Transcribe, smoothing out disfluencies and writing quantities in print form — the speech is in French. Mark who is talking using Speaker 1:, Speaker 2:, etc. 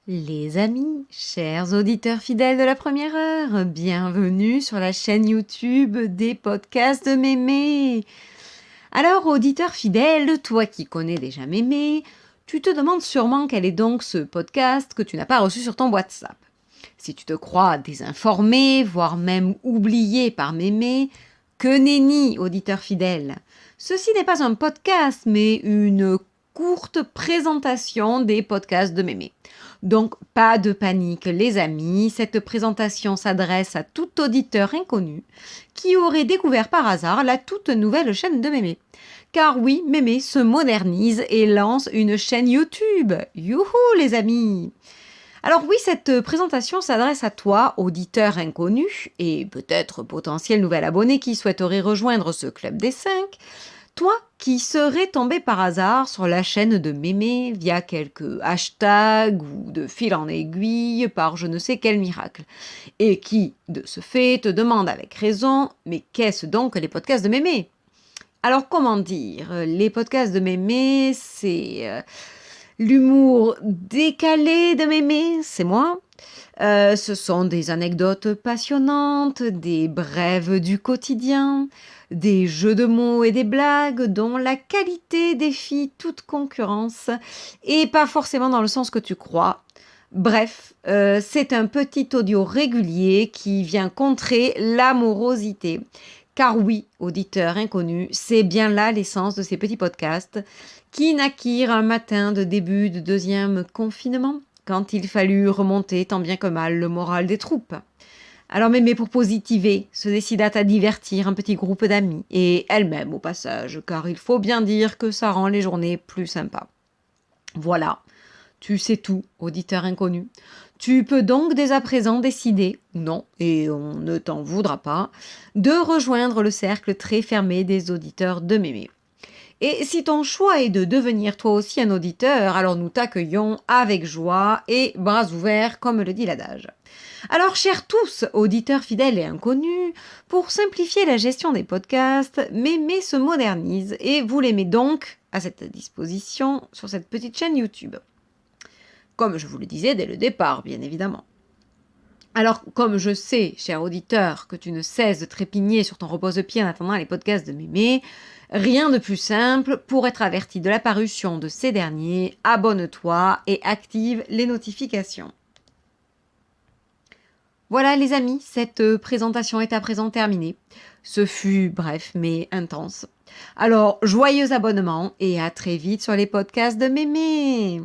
Speaker 1: Les amis, chers auditeurs fidèles de la première heure, bienvenue sur la chaîne YouTube des podcasts de Mémé. Alors, auditeur fidèle, toi qui connais déjà Mémé, tu te demandes sûrement quel est donc ce podcast que tu n'as pas reçu sur ton WhatsApp. Si tu te crois désinformé, voire même oublié par Mémé, que nenni, auditeur fidèle. Ceci n'est pas un podcast, mais une courte présentation des podcasts de Mémé. Donc, pas de panique, les amis, cette présentation s'adresse à tout auditeur inconnu qui aurait découvert par hasard la toute nouvelle chaîne de Mémé. Car oui, Mémé se modernise et lance une chaîne YouTube. Youhou les amis! Alors oui, cette présentation s'adresse à toi, auditeur inconnu, et peut-être potentiel nouvel abonné qui souhaiterait rejoindre ce club des 5. Toi qui serais tombé par hasard sur la chaîne de Mémé via quelques hashtags ou de fil en aiguille par je ne sais quel miracle, et qui, de ce fait, te demande avec raison « Mais qu'est-ce donc les podcasts de Mémé ?» Alors comment dire, les podcasts de Mémé, c'est l'humour décalé de Mémé, c'est moi. Ce sont des anecdotes passionnantes, des brèves du quotidien, des jeux de mots et des blagues dont la qualité défie toute concurrence et pas forcément dans le sens que tu crois. Bref, c'est un petit audio régulier qui vient contrer l'amorosité. Car oui, auditeur inconnu, c'est bien là l'essence de ces petits podcasts qui naquirent un matin de début de deuxième confinement, quand il fallut remonter tant bien que mal le moral des troupes. Alors Mémé, pour positiver, se décida à divertir un petit groupe d'amis, et elle-même au passage, car il faut bien dire que ça rend les journées plus sympas. Voilà, tu sais tout, auditeur inconnu. Tu peux donc dès à présent décider, ou non, et on ne t'en voudra pas, de rejoindre le cercle très fermé des auditeurs de Mémé. Et si ton choix est de devenir toi aussi un auditeur, alors nous t'accueillons avec joie et bras ouverts, comme le dit l'adage. Alors, chers tous, auditeurs fidèles et inconnus, pour simplifier la gestion des podcasts, Mémé se modernise et vous les met donc à cette disposition sur cette petite chaîne YouTube. Comme je vous le disais dès le départ, bien évidemment. Alors, comme je sais, cher auditeur, que tu ne cesses de trépigner sur ton repose-pied en attendant les podcasts de Mémé, rien de plus simple pour être averti de la parution de ces derniers, abonne-toi et active les notifications. Voilà les amis, cette présentation est à présent terminée. Ce fut bref mais intense. Alors, joyeux abonnement et à très vite sur les podcasts de Mémé.